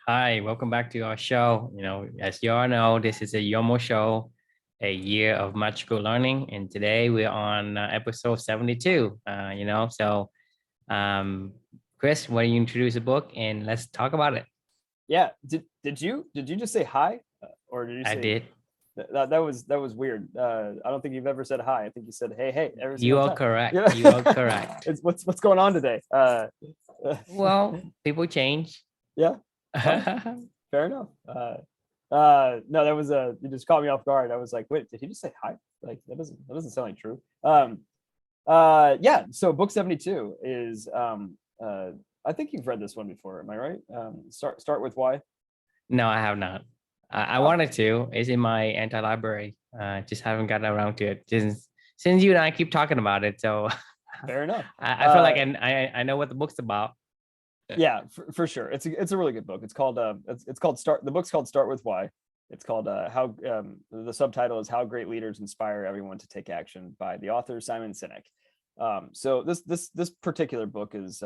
Hi, welcome back to our show. As you all know, this is a YOML show, a year of magical learning, and today we're on episode 72. Um, Chris, why don't you introduce the book and let's talk about it? Yeah. Did you just say hi, or did you I say did. that was weird? I don't think you've ever said hi. I think you said hey every You single are time. correct. Yeah. You are correct. What's going on today? Well, people change. Yeah. Oh, fair enough. No, that was you just caught me off guard. I was like, wait, did he just say hi? Like that doesn't sound like true. Yeah. So book 72 is I think you've read this one before. Am I right? Start with why. No, I have not. I Oh, wanted to. It's in my anti-library. Just haven't gotten around to it. Since you and I keep talking about it, so fair enough. I feel like I know what the book's about. Yeah, for sure. It's a really good book. It's called Start. The book's called Start with Why. It's called how the subtitle is How Great Leaders Inspire Everyone to Take Action by the author Simon Sinek. So this particular book is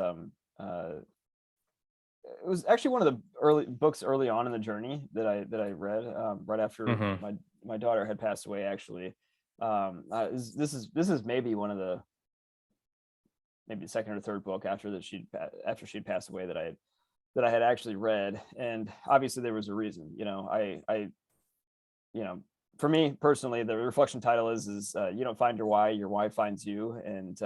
it was actually one of the early books early on in the journey that I read right after Hmm. my daughter had passed away. Actually, this is maybe one of the maybe the second or third book after she'd passed away that I had actually read. And obviously there was a reason. I you know for me personally, the reflection title is you don't find your why finds you. And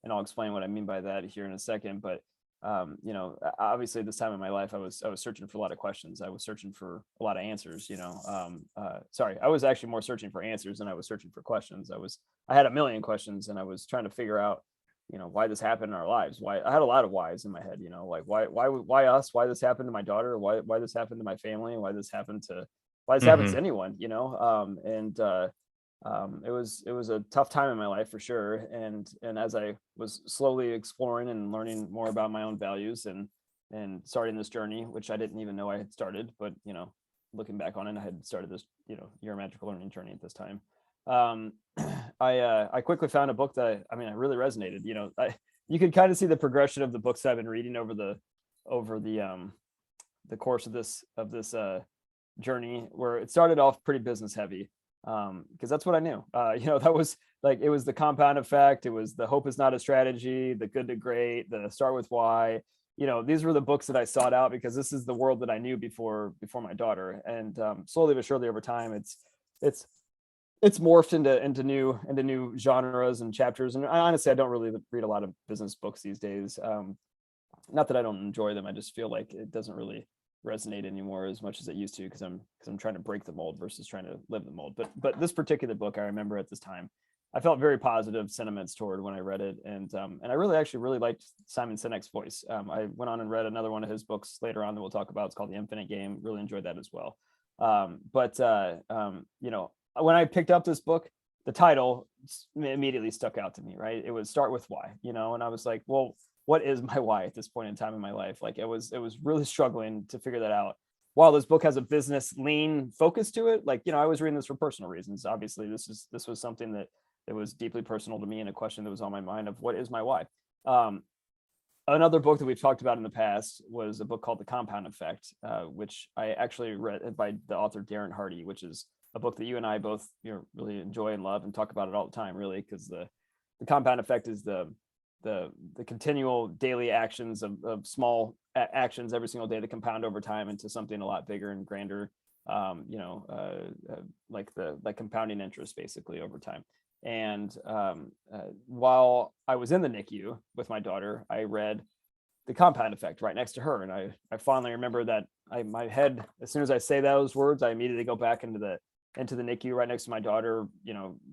I'll explain what I mean by that here in a second. But obviously this time in my life I was searching for a lot of questions. I was searching for a lot of answers. Sorry, I was actually more searching for answers than I was searching for questions. I had a million questions, and I was trying to figure out why this happened in our lives. Why I had a lot of whys in my head. Like why us? Why this happened to my daughter? Why this happened to my family? Why this happens to Hmm. anyone? And it was a tough time in my life for sure. And as I was slowly exploring and learning more about my own values and starting this journey, which I didn't even know I had started, but looking back on it, I had started this year magical learning journey at this time. um I quickly found a book that I really resonated. You could kind of see the progression of the books I've been reading over the course of this journey, where it started off pretty business heavy, because that's what I knew. That was like, it was the compound effect, it was the hope is not a strategy, the good to great, the start with why. These were the books that I sought out because this is the world that I knew before my daughter. And slowly but surely over time, it's it's morphed into new genres and chapters. And honestly, I don't really read a lot of business books these days. Not that I don't enjoy them, I just feel like it doesn't really resonate anymore as much as it used to, because I'm trying to break the mold versus trying to live the mold. But this particular book, I remember at this time, I felt very positive sentiments toward when I read it. And I really liked Simon Sinek's voice. I went on and read another one of his books later on that we'll talk about. It's called The Infinite Game. Really enjoyed that as well. But when I picked up this book, the title immediately stuck out to me. Right, it was Start with Why. And I was like, well, what is my why at this point in time in my life? Like, it was really struggling to figure that out. While this book has a business lean focus to it, like, I was reading this for personal reasons. Obviously, this was something that was deeply personal to me, and a question that was on my mind of what is my why. Um, Another book that we've talked about in the past was a book called The Compound Effect, which I actually read by the author Darren Hardy, which is a book that you and I both really enjoy and love and talk about it all the time, really, because the compound effect is the continual daily actions of small actions every single day that compound over time into something a lot bigger and grander. Like compounding interest basically over time. And while I was in the NICU with my daughter, I read The Compound Effect right next to her, and I fondly remember that my head, as soon as I say those words, I immediately go back into the NICU right next to my daughter,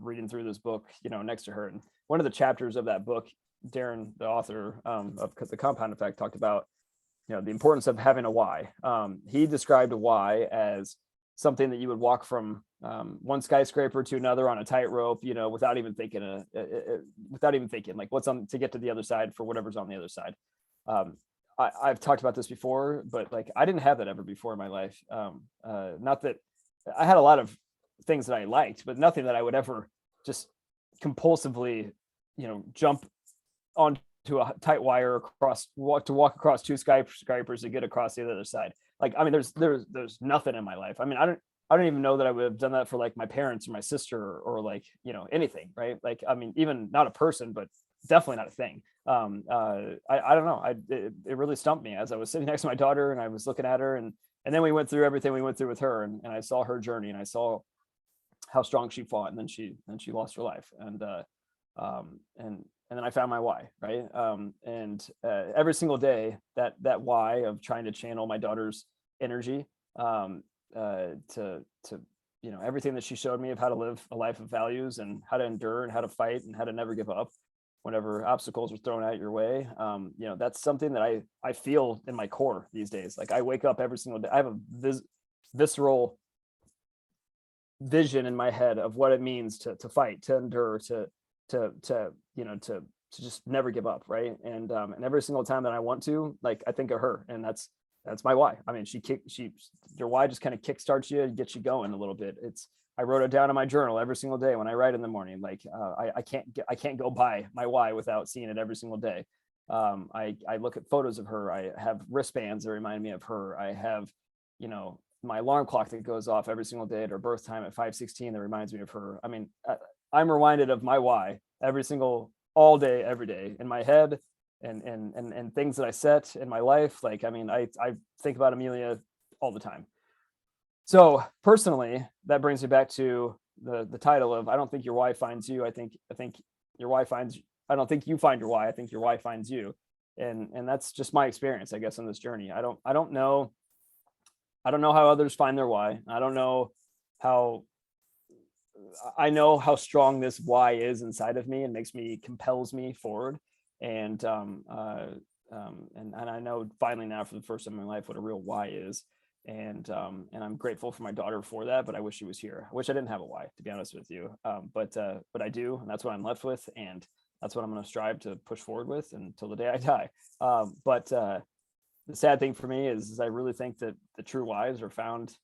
reading through this book, next to her. And one of the chapters of that book, Darren, the author of The Compound Effect, talked about the importance of having a why. He described a why as something that you would walk from one skyscraper to another on a tightrope, without even thinking like what's on to get to the other side for whatever's on the other side. I've talked about this before, but like I didn't have that ever before in my life. Not that I had a lot of things that I liked, but nothing that I would ever just compulsively, jump onto a tight wire walk across two skyscrapers to get across the other side. like, I mean, there's nothing in my life. I mean, I don't even know that I would have done that for like my parents or my sister or like, you know, anything, right? Like, I mean, even not a person, but definitely not a thing. I don't know. It really stumped me as I was sitting next to my daughter and I was looking at her, and then we went through everything we went through with her, and I saw her journey, and I saw how strong she fought, and then she lost her life, and then I found my why, right? Every single day, that why of trying to channel my daughter's energy, to you know, everything that she showed me of how to live a life of values and how to endure and how to fight and how to never give up whenever obstacles are thrown at your way. You know, that's something that I feel in my core these days. Like, I wake up every single day, I have a visceral vision in my head of what it means to fight, to endure, to you know, to just never give up, right? And every single time that I want to, like, I think of her, and that's my why. I mean, your why just kind of kickstarts you and gets you going a little bit. I wrote it down in my journal every single day when I write in the morning. Like, I can't go by my why without seeing it every single day. I look at photos of her. I have wristbands that remind me of her. I have, you know, my alarm clock that goes off every single day at her birth time at 5:16 that reminds me of her. I mean, I'm reminded of my why all day, every day, in my head, and things that I set in my life. Like, I mean, I think about Amelia all the time. So personally, that brings me back to the title of, I don't think your why finds you. I think your why finds, I don't think you find your why. I think your why finds you. And that's just my experience, I guess, on this journey. I don't know how others find their why. I know how strong this why is inside of me, and compels me forward. And I know finally now, for the first time in my life, what a real why is. And I'm grateful for my daughter for that, but I wish she was here. I wish I didn't have a why, to be honest with you. But I do, and that's what I'm left with, and that's what I'm going to strive to push forward with until the day I die. But the sad thing for me is I really think that the true whys are found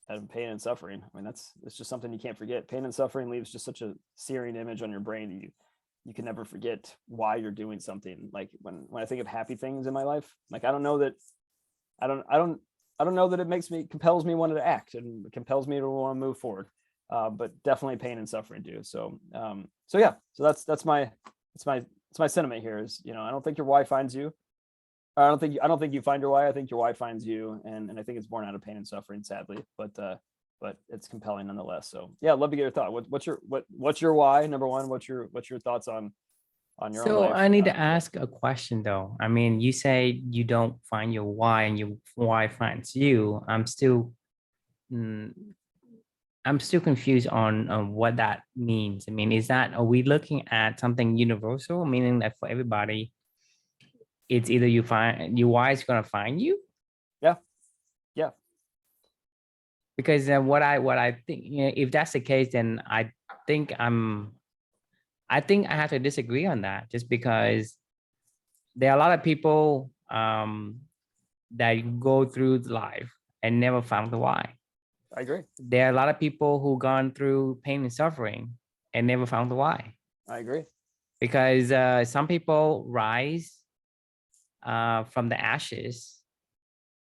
in pain and suffering. I mean, it's just something you can't forget. Pain and suffering leaves just such a searing image on your brain. You can never forget why you're doing something. Like, when I think of happy things in my life, like, I don't know that it compels me wanting to act and compels me to want to move forward. But definitely pain and suffering do. So yeah, so that's my sentiment here is, you know, I don't think your why finds you. I don't think you find your why. I think your why finds you, and I think it's born out of pain and suffering, sadly, but it's compelling nonetheless. So yeah, I'd love to get your thought. What's your why? Number one, what's your thoughts on your own So life? I need to ask a question though. I mean, you say you don't find your why and your why finds you. Mm, I'm still confused on what that means. I mean, are we looking at something universal, meaning that for everybody, it's either you find your why is gonna find you? Yeah. Yeah. Because what I think, you know, if that's the case, then think I'm I think I have to disagree on that, just because there are a lot of people that go through life and never found the why. I agree. There are a lot of people who gone through pain and suffering and never found the why. I agree. Because some people rise from the ashes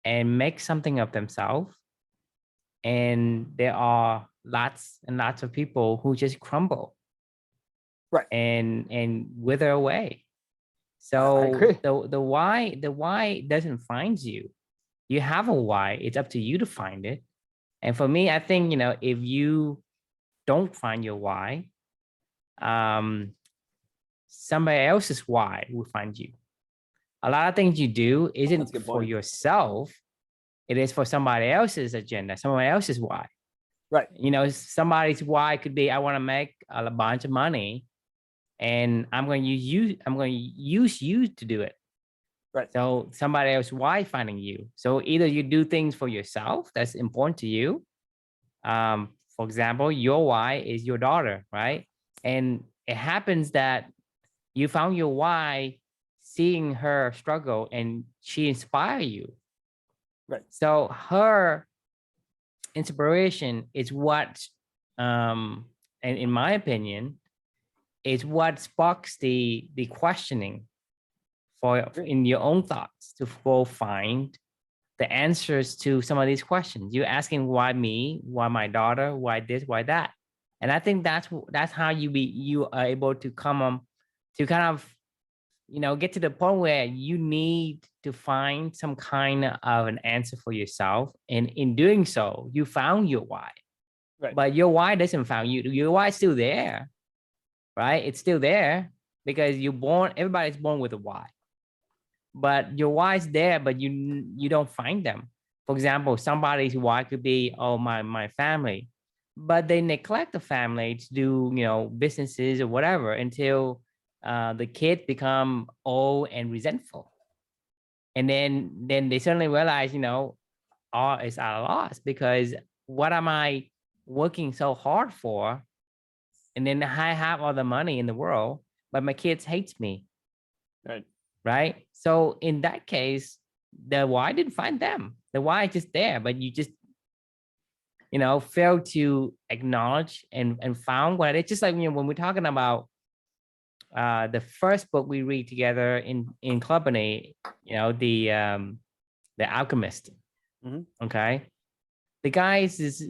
and make something of themselves, and there are lots and lots of people who just crumble, Right. and wither away. I So agree. the why doesn't find you. You have a why. It's up to you to find it. And for me, I think, you know, if you don't find your why, somebody else's why will find you. A lot of things you do That's a isn't good for point. yourself. It is for somebody else's agenda, somebody else's why. Right. You know, somebody's why could be, I want to make a bunch of money, and I'm going to use you to do it. Right. So somebody else why finding you. So either you do things for yourself that's important to you. For example, your why is your daughter, right? And it happens that you found your why seeing her struggle, and she inspired you. Right. So her inspiration is what, and in my opinion, is what sparks the questioning for in your own thoughts to go find the answers to some of these questions. You're asking why me, why my daughter, why this, why that. And I think that's how you are able to come to kind of, get to the point where you need to find some kind of an answer for yourself. And in doing so, you found your why. Right. But your why doesn't found you. Your why is still there, right? It's still there because everybody's born with a why. But your why is there, but you don't find them. For example, somebody's why could be, oh, my family, but they neglect the family to do, businesses or whatever until the kids become old and resentful. And then they suddenly realize, all is at a loss because what am I working so hard for? And then I have all the money in the world, but my kids hates me. Right. Right. So in that case, the why didn't find them. The why is just there, but you just, fail to acknowledge and found what it's just like, when we're talking about the first book we read together in company, the Alchemist. Okay. The guy is,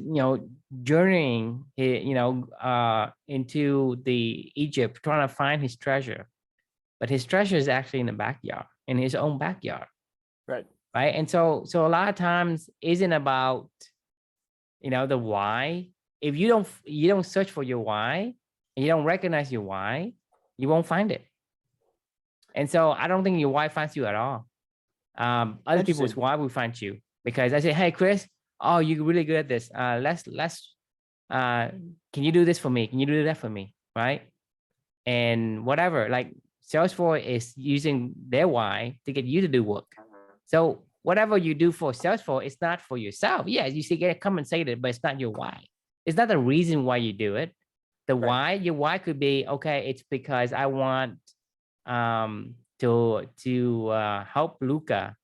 journeying, into the Egypt, trying to find his treasure, but his treasure is actually in the backyard, in his own backyard. Right. Right. And so a lot of times isn't about, the why. If you don't search for your why and you don't recognize your why, you won't find it. And so I don't think your why finds you at all. Other people's why will find you, because I say, hey, Chris, oh, you're really good at this. Let's can you do this for me? Can you do that for me? Right. And whatever, like Salesforce is using their why to get you to do work. So whatever you do for Salesforce, it's not for yourself. Yeah, you see, get compensated, but it's not your why. It's not the reason why you do it. The why, your why could be, okay, it's because I want to help Luca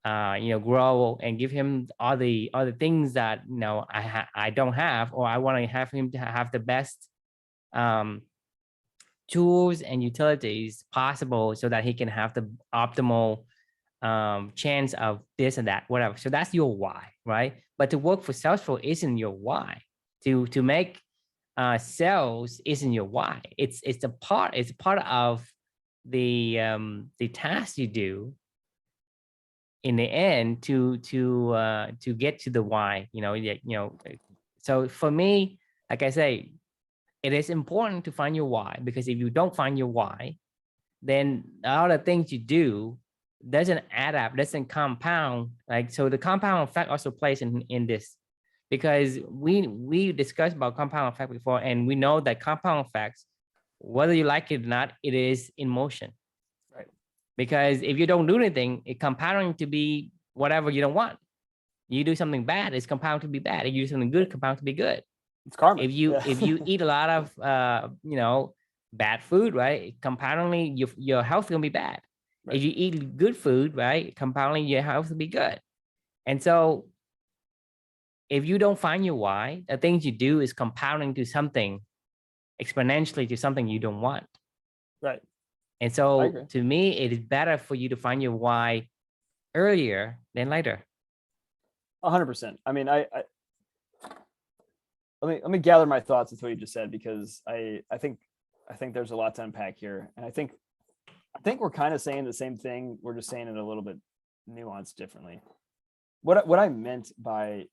grow and give him all the things that I don't have, or I want to have him to have the best tools and utilities possible so that he can have the optimal chance of this and that, whatever. So that's your why, right? But to work for Salesforce isn't your why. To make sales isn't your why. It's a part. It's part of the task you do in the end to get to the why. So for me, like I say, it is important to find your why, because if you don't find your why, then all the things you do doesn't add up, doesn't compound. Like, so the compound effect also plays in this, because we discussed about compound effect before, and we know that compound effects, whether you like it or not, it is in motion. Right. Because if you don't do anything, it compounding to be whatever you don't want. You do something bad, it's compound to be bad. If you do something good, compound to be good. It's karma. If you eat a lot of bad food, right, compoundingly your health gonna be bad. Right. If you eat good food, right, compounding your health will be good. And so if you don't find your why, the things you do is compounding to something exponentially to something you don't want. Right. And so to me, it is better for you to find your why earlier than later. 100%. I mean, I let me gather my thoughts with what you just said, because I think there's a lot to unpack here, and I think we're kind of saying the same thing. We're just saying it a little bit nuanced differently. What I meant by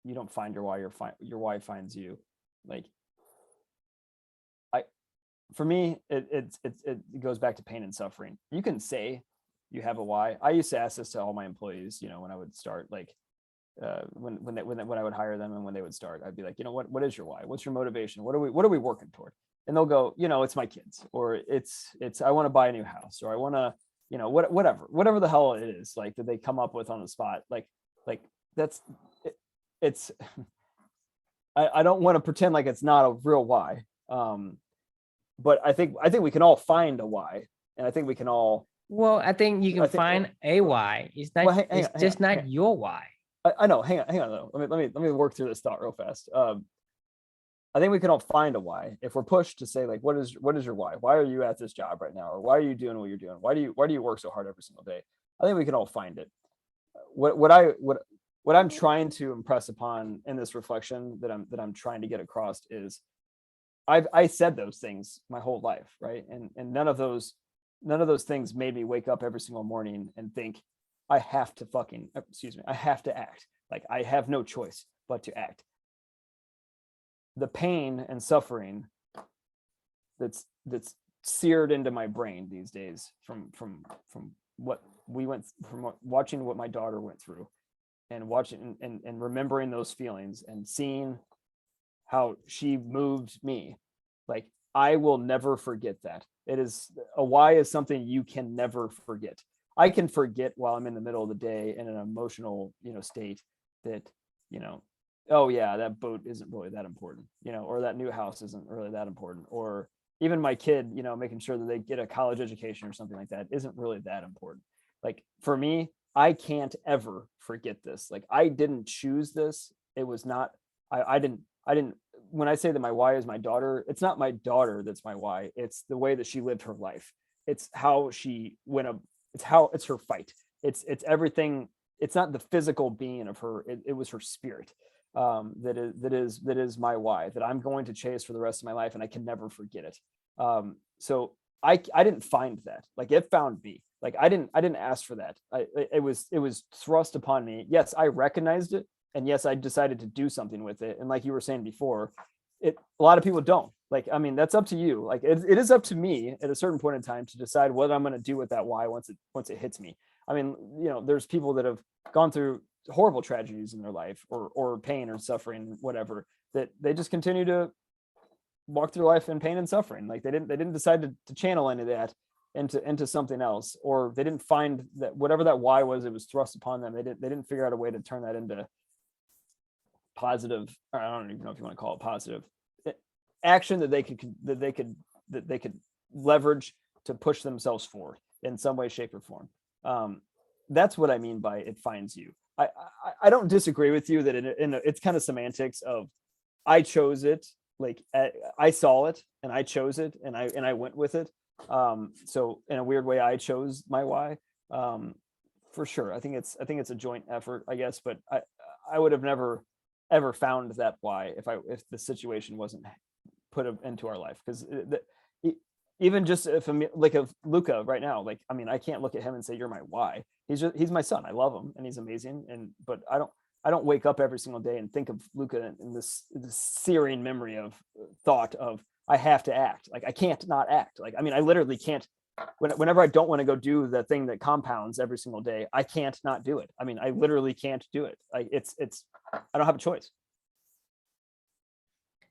you don't find your why, your why finds you. Like, for me, it goes back to pain and suffering. You can say you have a why. I used to ask this to all my employees, when I would start, like, when I would hire them and when they would start, I'd be like, what is your why? What's your motivation? What are we working toward? And they'll go, it's my kids, or it's I want to buy a new house, or I want to, whatever the hell it is, like, that they come up with on the spot. Like that's it, it's I don't want to pretend like it's not a real why. But I think we can all find a why, and I think we can all. Well, I think you can find a why. It's not. Well, it's just not your why. I know. Hang on though. Let me work through this thought real fast. I think we can all find a why if we're pushed to say, like, what is your why? Why are you at this job right now, or why are you doing what you're doing? Why do you work so hard every single day? I think we can all find it. what I'm trying to impress upon in this reflection that I'm trying to get across is I said those things my whole life, right? And none of those things made me wake up every single morning and think I have to I have to act. Like I have no choice but to act. The pain and suffering that's seared into my brain these days from what we went from watching what my daughter went through and watching and remembering those feelings and seeing how she moved me. Like I will never forget that. It is a why is something you can never forget. I can forget while I'm in the middle of the day in an emotional, state that, oh yeah, that boat isn't really that important, or that new house isn't really that important, or even my kid, making sure that they get a college education or something like that isn't really that important. Like for me, I can't ever forget this. Like I didn't choose this. It was not, I didn't, when I say that my why is my daughter, it's not my daughter that's my why. It's the way that she lived her life. It's how she went up. It's her fight. It's everything. It's not the physical being of her. It was her spirit. That is my why, that I'm going to chase for the rest of my life, and I can never forget it. So I didn't find that. Like it found me. Like I didn't ask for that. It was thrust upon me. Yes, I recognized it, and yes, I decided to do something with it. And like you were saying before, a lot of people don't. Like, I mean, that's up to you. Like it is up to me at a certain point in time to decide what I'm going to do with that why once it hits me. I mean, there's people that have gone through horrible tragedies in their life or pain or suffering, whatever, that they just continue to walk through life in pain and suffering. Like they didn't decide to channel any of that into something else, or they didn't find that whatever that why was, it was thrust upon them. They didn't figure out a way to turn that into positive, or I don't even know if you want to call it positive action that they could leverage to push themselves forward in some way, shape, or form. That's what I mean by it finds you. I don't disagree with you that it's kind of semantics of I chose it, like I saw it and I chose it and I went with it. So in a weird way, I chose my why. For sure, I think it's a joint effort, I guess. But I would have never ever found that why if the situation wasn't put into our life, because even just if I'm like of Luca right now, like, I mean, I can't look at him and say, you're my why. He's my son. I love him and he's amazing. But I don't wake up every single day and think of Luca in this searing memory of thought of, I have to act. Like I can't not act. Like, I mean, I literally can't, whenever I don't want to go do the thing that compounds every single day, I can't not do it. I mean, I literally can't do it. Like I don't have a choice.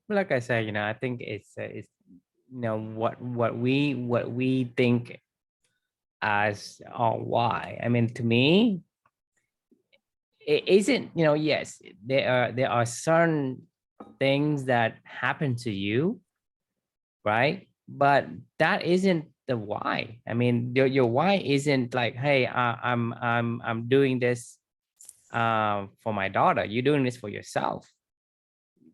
Like I said, I think it's what we think as why. I mean, to me, it isn't. Yes, there are certain things that happen to you, right? But that isn't the why. I mean, your why isn't like, hey, I'm doing this for my daughter. You're doing this for yourself.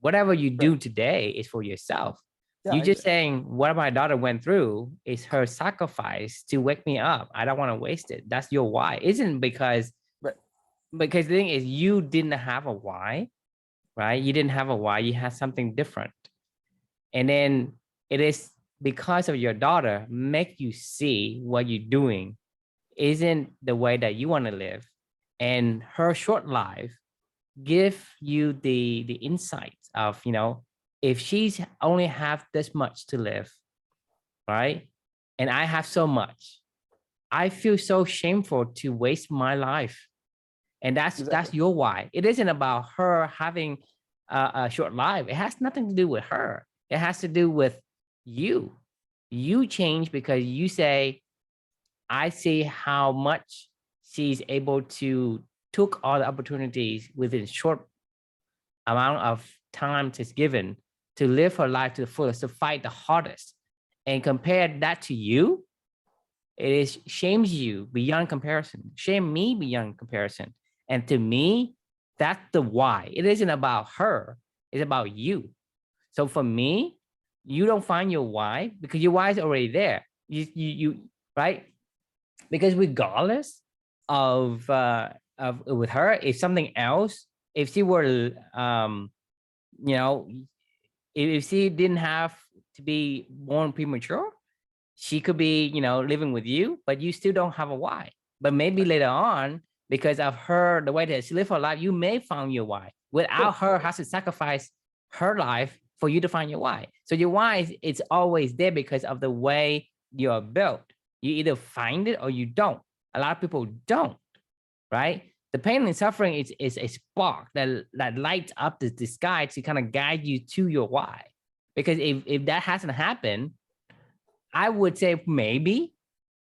Whatever you Right. do today is for yourself. Yeah, You just saying what my daughter went through is her sacrifice to wake me up. I don't want to waste it. That's your why. Isn't because right. Because the thing is, you didn't have a why, right? You didn't have a why. You had something different, and then it is because of your daughter make you see what you're doing isn't the way that you want to live, and her short life give you the insights of, if she's only have this much to live, right, and I have so much, I feel so shameful to waste my life. And that's Exactly. your why. It isn't about her having a short life. It has nothing to do with her. It has to do with you change because you say, I see how much she's able to took all the opportunities within short amount of time is given to live her life to the fullest, to fight the hardest, and compare that to you, it is shames you beyond comparison, shame me beyond comparison. And to me, that's the why. It isn't about her, it's about you. So for me, you don't find your why because your why is already there. You right? Because regardless of of with her is something else. If she were, you know, if she didn't have to be born premature, she could be, you know, living with you, but you still don't have a why. But maybe later on, because of her, the way that she lived her life, you may find your why. Without her, has to sacrifice her life for you to find your why. So your why is it's always there because of the way you're built. You either find it or you don't. A lot of people don't, right? The pain and suffering is a spark that lights up the sky to kind of guide you to your why. Because if that hasn't happened, I would say maybe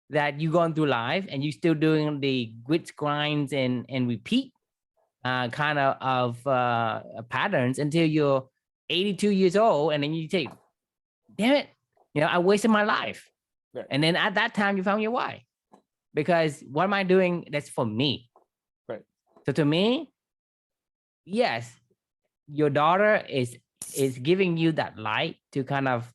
that you going through life and you still doing the grit grinds and repeat kind of patterns until you're 82 years old, and then you say, damn it, you know, I wasted my life. Right. And then at that time you found your why. Because what am I doing that's for me? Right. So to me, yes, your daughter is giving you that light to kind of,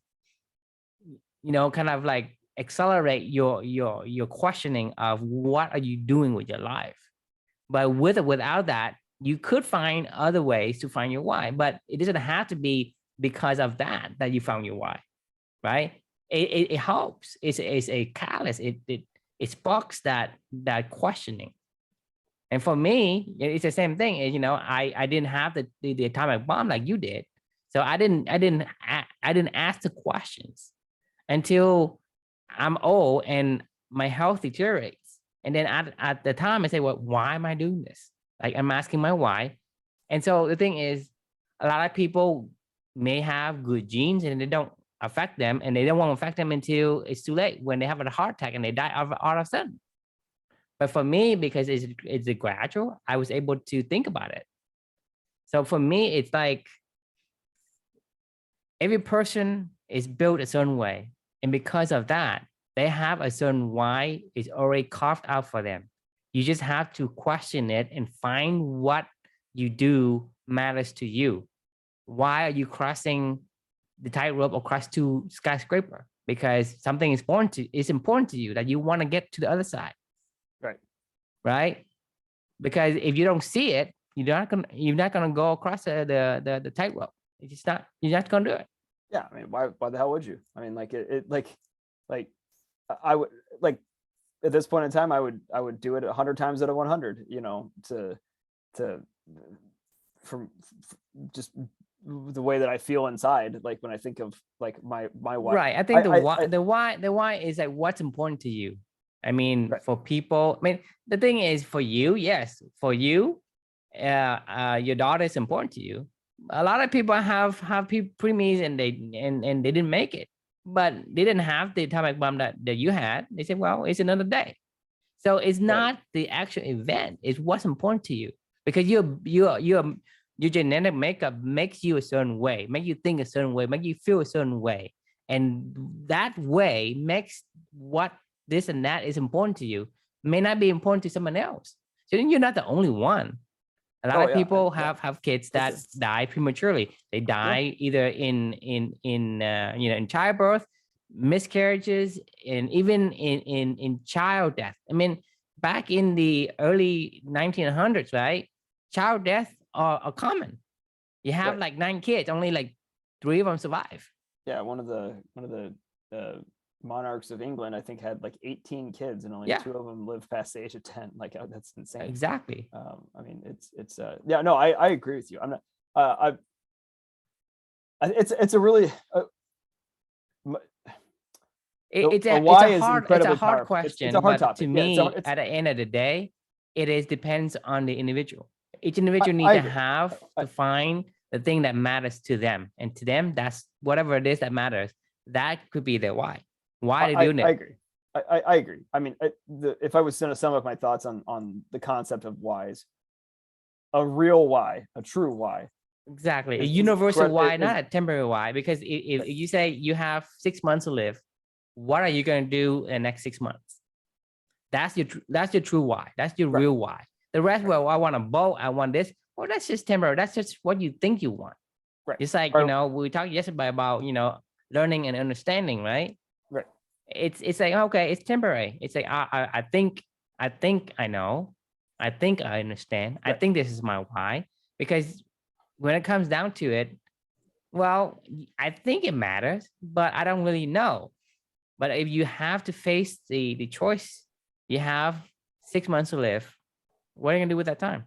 you know, kind of like accelerate your questioning of what are you doing with your life. But with or without that, you could find other ways to find your why, but it doesn't have to be because of that you found your why, right? It helps. It's a catalyst. It sparks that questioning. And for me, it's the same thing. You know, I didn't have the atomic bomb like you did, so I didn't ask the questions until I'm old and my health deteriorates. And then at the time I say, well, why am I doing this? Like I'm asking my why. And so the thing is, a lot of people may have good genes and they don't affect them, and they don't want to affect them until it's too late when they have a heart attack and they die all of a sudden. But for me, because it's a gradual, I was able to think about it. So for me, it's like every person is built a certain way. And because of that, they have a certain why is already carved out for them. You just have to question it and find what you do matters to you. Why are you crossing the tightrope across two skyscraper? Because something is important to you that you want to get to the other side. Right. Right. Because if you don't see it, you're not gonna go across the tightrope. It's just not, you're not gonna do it. Yeah, I mean, why the hell would you? I mean, like like I would, like, at this point in time, I would do it 100 times out of 100, you know, to from just the way that I feel inside, like when I think of like my why. Right. I think the why is like what's important to you. I mean, Right. for people, I mean, the thing is for you, yes, for you, your daughter is important to you. A lot of people have preemies and they didn't make it, but they didn't have the atomic bomb that you had. They said, well, it's another day. So it's Right. not the actual event, it's what's important to you, because your genetic makeup makes you a certain way, make you think a certain way, make you feel a certain way. And that way makes what this and that is important to you may not be important to someone else. So then you're not the only one. A lot Oh of yeah, people yeah. have kids that die prematurely. They die either in you know, in childbirth, miscarriages, and even in child death. I mean, back in the early 1900s, right? Child death are common. You have Right. like 9 kids, only like 3 of them survive. Yeah, one of the monarchs of England, I think, had like 18 kids and only Yeah. 2 of them lived past the age of 10. Like, that's insane. Exactly. I mean, it's yeah, no, I agree with you. I'm not it's a really It's a a why is hard incredibly hard powerful. question, It's a hard but topic. to Yeah, me, at the end of the day, it is depends on the individual. Each individual needs to agree. have to find the thing that matters to them, and to them, that's whatever it is that matters. That could be their why. Why they're doing I it. agree. I agree. I mean, if I was going to sum up my thoughts on the concept of whys, a real why, a true why, Exactly. A is universal why, is- not a temporary why. Because if you say you have 6 months to live, what are you going to do in the next 6 months? That's your true why. That's your Right. real why. The rest, Right. well, I want a boat, I want this. Well, that's just temporary. That's just what you think you want. Right. It's like, Right. you know, we talked yesterday about, you know, learning and understanding, right? Right. It's like, okay, it's temporary. It's like I think I know. I think I understand. I Right. think this is my why. Because when it comes down to it, well, I think it matters, but I don't really know. But if you have to face the choice, you have 6 months to live. What are you gonna do with that time?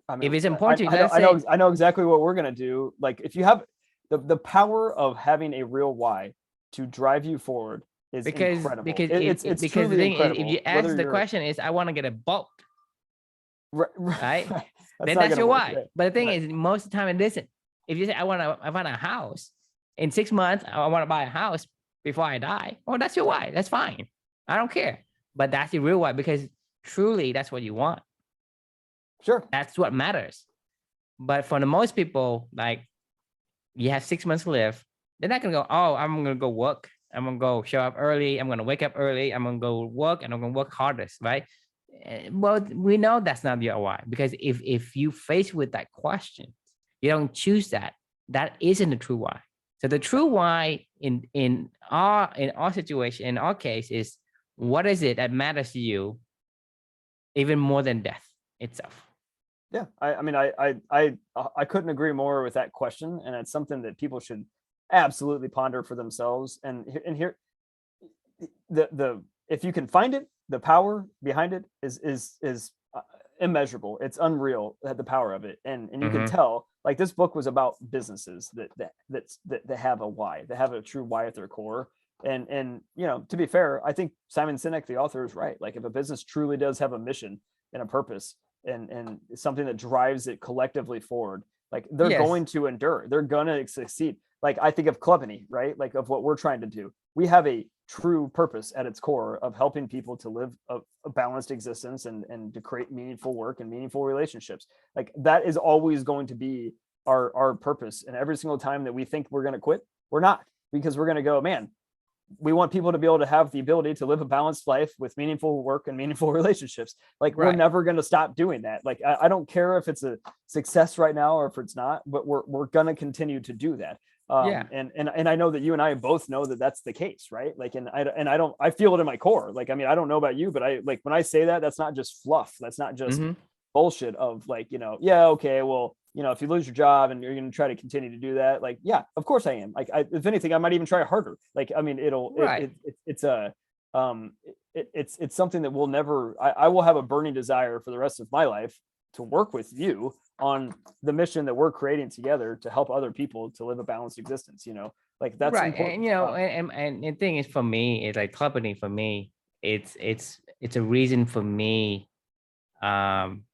I If mean, it's important to you, let's I know, say, I know exactly what we're gonna do. Like, if you have the power of having a real why to drive you forward is incredible. It's because the truly thing is, if you incredible. ask Whether the you're question is, I want to get a bulk, right, right? right, that's Then not that's gonna your work. why. Right, But the thing right, is, most of the time it isn't. If you say I want a house in 6 months, I want to buy a house before I die. Oh, that's your right. why. That's fine. I don't care. But that's your real why because truly that's what you want. Sure. That's what matters. But for the most people, like you have 6 months to live, they're not gonna go, oh, I'm gonna go work. I'm gonna go show up early. I'm gonna wake up early. I'm gonna go work and I'm gonna work hardest, right? Well, we know that's not your why because if you face with that question, you don't choose that. That isn't the true why. So the true why in our situation, in our case, is what is it that matters to you even more than death itself? Yeah. I mean, I couldn't agree more with that question, and it's something that people should absolutely ponder for themselves. And here, the if you can find it, the power behind it is immeasurable. It's unreal, the power of it. And you can Mm-hmm. tell, like, this book was about businesses that have a why, that have a true why at their core. And you know, to be fair, I think Simon Sinek, the author, is right. Like, if a business truly does have a mission and a purpose, and something that drives it collectively forward, like, they're Yes. going to endure, they're gonna succeed. Like, I think of Clubany, right? Like, of what we're trying to do, we have a true purpose at its core of helping people to live a balanced existence, and to create meaningful work and meaningful relationships. Like, that is always going to be our purpose. And every single time that we think we're going to quit, we're not, because we're going to go, man, we want people to be able to have the ability to live a balanced life with meaningful work and meaningful relationships. Like, we're Right. never going to stop doing that. Like, I don't care if it's a success right now or if it's not, but we're going to continue to do that. Yeah. And I know that you and I both know that that's the case, right? Like, and I don't, I feel it in my core. Like, I mean, I don't know about you, but I, like, when I say that, that's not just fluff. That's not just Mm-hmm. bullshit of, like, you know, yeah, okay, well, you know, if you lose your job and you're going to try to continue to do that, like, yeah, of course I am. Like, if anything, I might even try harder. Like, I mean, Right. it's a, it's something that will never, I will have a burning desire for the rest of my life to work with you on the mission that we're creating together to help other people to live a balanced existence, you know, like, that's Right. important. And and the thing is for me, it's like company for me, it's a reason for me um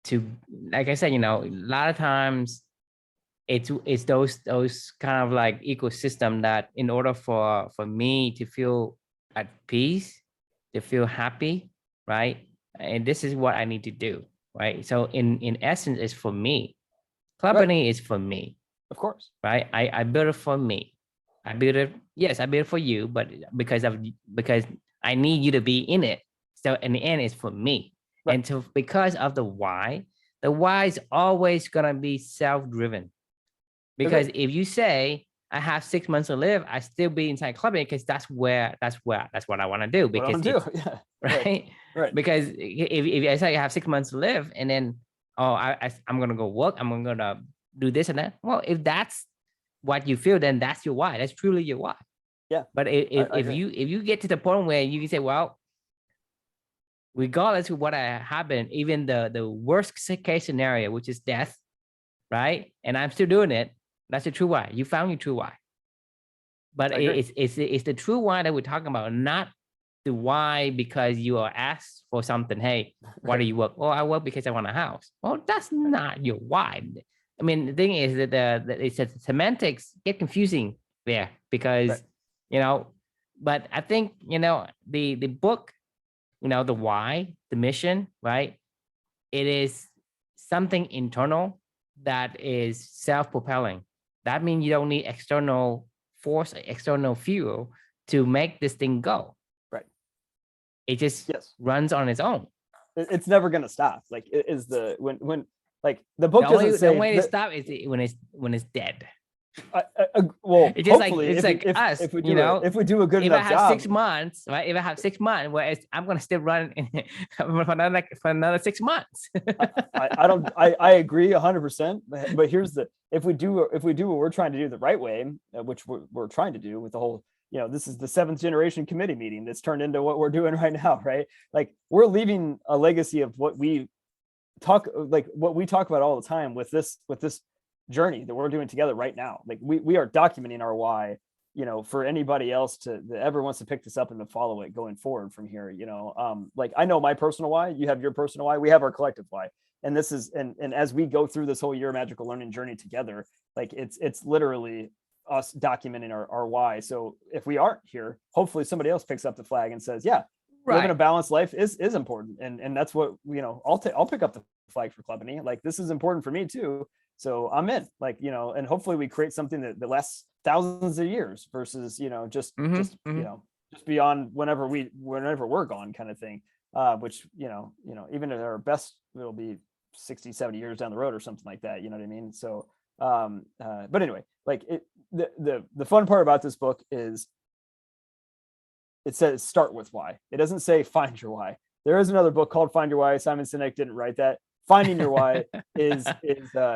to, like I said, a lot of times it's those kind of like ecosystem that in order for me to feel at peace, to feel happy, right? And this is what I need to do, right? So in essence, it's for me. Right. Company is for me, Of course. right? I built it for me. I built it, yes, I built it for you, but because I need you to be in it. So in the end, it's for me. Right. And so because of the why is always gonna be self-driven. Because Agreed. if you say I have 6 months to live, I still be inside clubbing because that's what I want to do What I because want to do. it's Yeah. Right. right. Right. Because if I say I have 6 months to live and then oh I'm gonna go work, I'm gonna do this and that. Well, if that's what you feel, then that's your why. That's truly your why. Yeah. But I if agree. you get to the point where you can say, well, regardless of what happened, even the worst case scenario, which is death, right? And I'm still doing it. That's the true why. You found your true why. But I agree. it's the true why that we're talking about, not the why because you are asked for something. Hey, why do Right. you work? Oh, I work because I want a house. Well, that's not your why. I mean, the thing is that it's that semantics get confusing there Right. because you know. But I think the book, the why, the mission, right? It is something internal that is self-propelling. That means you don't need external force, external fuel to make this thing go. Right. It just Yes. runs on its own. It's never going to stop. Like, it is the when like the The book doesn't only the say way to that. stop is when it's dead. Well, It's just like hopefully, it's like us, if we you do know. if we do a good If I enough have job, 6 months, right? If I have 6 months, whereas I'm gonna still run for another 6 months. I agree 100%. But here's the if we do what we're trying to do the right way, which we're trying to do with the whole, this is the seventh generation committee meeting that's turned into what we're doing right now, right? Like we're leaving a legacy of what we talk about all the time with this journey that we're doing together right now. Like we are documenting our why, for anybody else that ever wants to pick this up and to follow it going forward from here. Like I know my personal why, you have your personal why, we have our collective why. And this is, and as we go through this whole year magical learning journey together, like it's literally us documenting our why. So if we aren't here, hopefully somebody else picks up the flag and says, yeah, living a balanced life is important. And that's what, I'll pick up the flag for Clubany. Like this is important for me too. So I'm in, like, and hopefully we create something that lasts thousands of years versus, just beyond whenever we're gone kind of thing. Which, even at our best, it'll be 60, 70 years down the road or something like that. You know what I mean? So, but anyway, like the fun part about this book is it says start with why. It doesn't say find your why. There is another book called Find Your Why. Simon Sinek didn't write that. Finding your why is the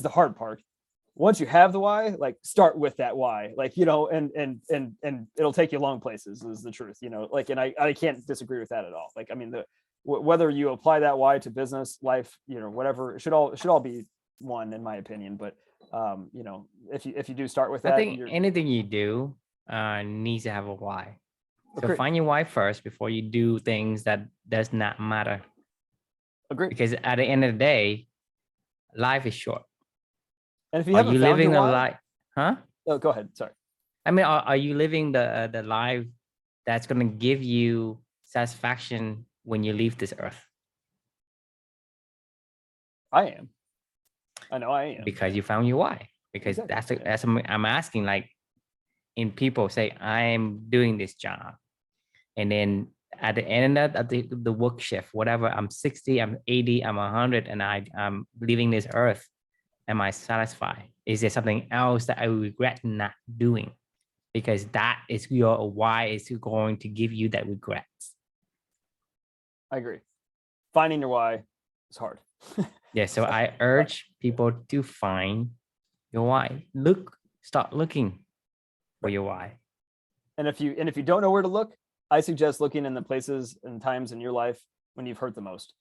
hard part. Once you have the why, like start with that why, like, and it'll take you long places is the truth, like, and I can't disagree with that at all. Like, I mean, whether you apply that why to business, life, whatever, it should all be one, in my opinion. But, if you do start with that, I think anything you do needs to have a why. So find your why first before you do things that does not matter. Agree. Because at the end of the day, life is short. And if you haven't found your why, life, huh? Oh, go ahead. Sorry. I mean, are you living the life that's going to give you satisfaction when you leave this earth? I am. I know I am. Because you found your why. Because exactly. that's I'm asking, like, in people say, I am doing this job. And then at the end of the work shift, whatever, I'm 60, I'm 80, I'm 100, and I'm leaving this earth. Am I satisfied? Is there something else that I regret not doing? Because that is your why is going to give you that regrets. I agree. Finding your why is hard. Yeah, so I urge people to find your why. Start looking for your why. And if you don't know where to look, I suggest looking in the places and times in your life when you've hurt the most.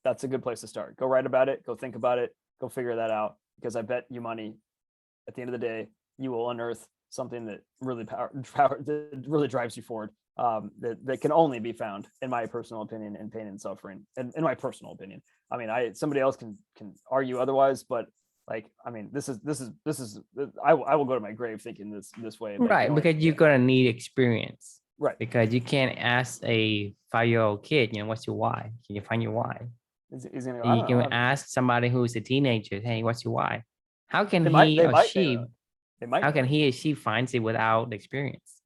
That's a good place to start. Go write about it. Go think about it. Go figure that out. Because I bet you money, at the end of the day, you will unearth something that really that really drives you forward. That can only be found, in my personal opinion, in pain and suffering. And in my personal opinion, I mean, somebody else can argue otherwise, but like, I mean, this is I will go to my grave thinking this way. Right, because you're gonna need experience. Right. Because you can't ask a 5-year-old kid, what's your why? Can you find your why? He's gonna go, you can ask somebody who's a teenager, hey, what's your why? How can he or she finds it without the experience?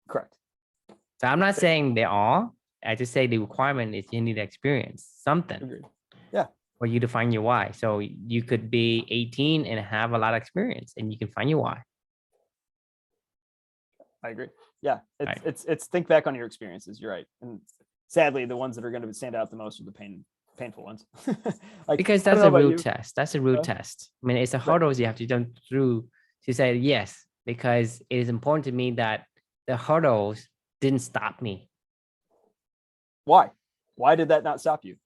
Correct. So I'm not saying they are. I just say the requirement is you need experience, something. Agreed. Yeah. For you to find your why. So you could be 18 and have a lot of experience and you can find your why. I agree. Yeah. It's think back on your experiences. You're right. And sadly, the ones that are going to stand out the most are the painful ones. Like, because that's a real test. That's a real test. I mean, it's the hurdles you have to jump through to say yes, because it is important to me that the hurdles didn't stop me. Why? Why did that not stop you?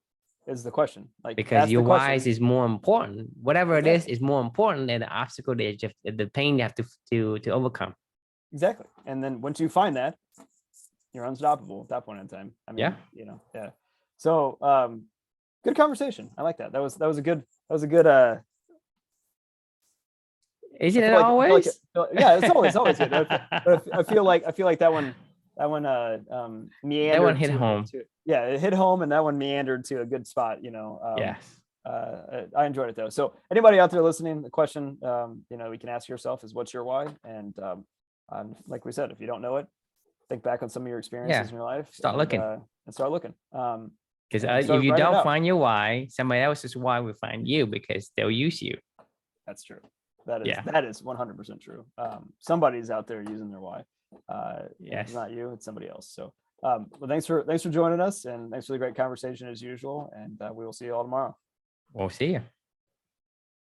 Is the question. Like, because your whys is more important. Whatever it is more important than the obstacle that the pain you have to overcome. Exactly. And then once you find that, you're unstoppable at that point in time. I mean, yeah. So good conversation. I like that. That was a good Isn't it always? Yeah, it's always good. But I feel like that one meandered. That one hit home. Yeah, it hit home, and that one meandered to a good spot. Yes. I enjoyed it though. So anybody out there listening, the question we can ask yourself is, what's your why? And like we said, if you don't know it, think back on some of your experiences in your life. Start looking. And start looking. Because and if start you writing it don't out. find your why, somebody else's why will find you because they'll use you. That's true. That is Yeah. 100% true. Somebody's out there using their why. If it's Yes. not you, it's somebody else. So, well, thanks for joining us, and thanks for the great conversation as usual. And we will see you all tomorrow. We'll see you.